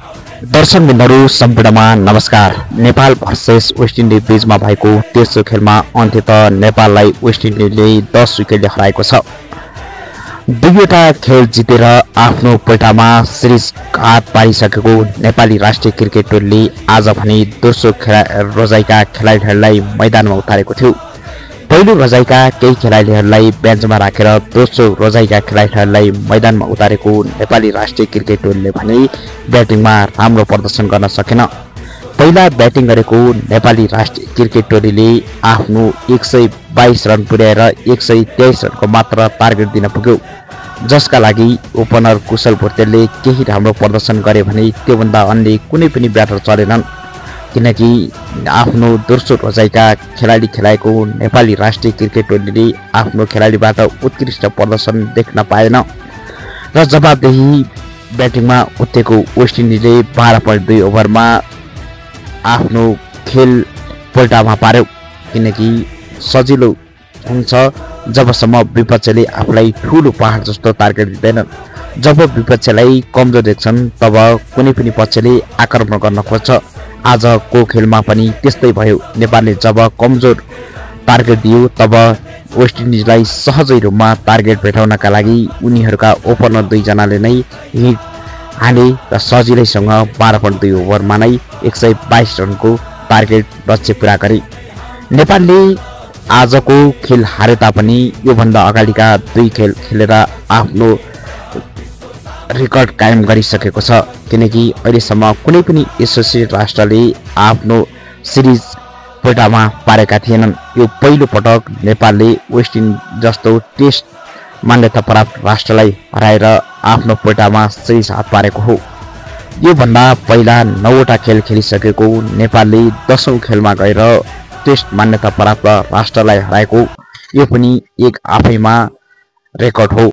दर्शक बिन्दुहरू सम्पूर्णमा नमस्कार। नेपाल भर्सेस वेस्ट इन्डिज बीचमा भएको तेस्रो खेलमा अन्त्यतः नेपाललाई वेस्ट इन्डिजले 10 विकेटले हराएको छ। दुईवटा खेल जितेर आफ्नो पैठामा सिरिज हात पारिसकेको नेपाली राष्ट्रिय क्रिकेट टोलीले आज भने दोस्रो रोजाइका खेलाडीहरूलाई मैदानमा उतारेको थियो। पहिलो रोजाइका केही खेलाडीहरूलाई बेन्चमा राखेर दोस्रो रोजाइका खेलाडीहरूलाई मैदानमा उतारेको नेपाली राष्ट्रिय क्रिकेट टोलीले भने ब्याटिङमा राम्रो प्रदर्शन गर्न सकेन। पहिला ब्याटिङ गरेको नेपाली राष्ट्रिय क्रिकेट टोलीले आफ्नो 122 रन पुर्याएर 123 रनको मात्र टार्गेट दिन पुग्यो, जसका लागि ओपनर कुशल भुर्तेलले केही राम्रो प्रदर्शन गरे भने त्योभन्दा अन्य कुनै पनि ब्याटर चलेनन्, किनकि आफ्नो दोस्रो रोजाइका खेलाडी खेलाएको नेपाली राष्ट्रिय क्रिकेट टोलीले आफ्नो खेलाडीबाट उत्कृष्ट प्रदर्शन देख्न पाएन र जवाबदेही ब्याटिङमा उत्रेको वेस्ट इन्डिजले 12.2 ओभरमा आफ्नो खेल पल्टामा पार्यो। किनकि सजिलो हुन्छ जबसम्म विपक्षले आफूलाई ठूलो पहाड जस्तो टार्गेट दिँदैनन्। जब विपक्षलाई कमजोर देख्छन् तब कुनै पनि पक्षले आक्रमण गर्न खोज्छ। आजको खेलमा पनि त्यस्तै भयो। नेपालले जब कमजोर टार्गेट दियो तब वेस्ट इन्डिजलाई सहजै रूपमा टार्गेट भेटाउनका लागि उनीहरूका ओपनर दुईजनाले नै हिट हाने र सजिलैसँग 12.2 ओभरमा नै 122 रनको टार्गेट लक्ष्य पुरा गरे। नेपालले आजको खेल हारे तापनि योभन्दा अगाडिका दुई खेल खेलेर आफ्नो रेकर्ड कायम गरिसकेको छ, किनकि अहिलेसम्म कुनै पनि एसोसिएट राष्ट्रले आफ्नो सिरिज पैठामा पारेका थिएनन्। यो पहिलो पटक नेपालले वेस्ट इन्डिज जस्तो टेस्ट मान्यता प्राप्त राष्ट्रलाई हराएर आफ्नो पैठामा सिरिज हात पारेको हो। योभन्दा पहिला 9वटा खेल खेलिसकेको नेपालले 10औं खेलमा गएर टेस्ट मान्यता प्राप्त राष्ट्रलाई हराएको यो पनि एक आफैमा रेकर्ड हो।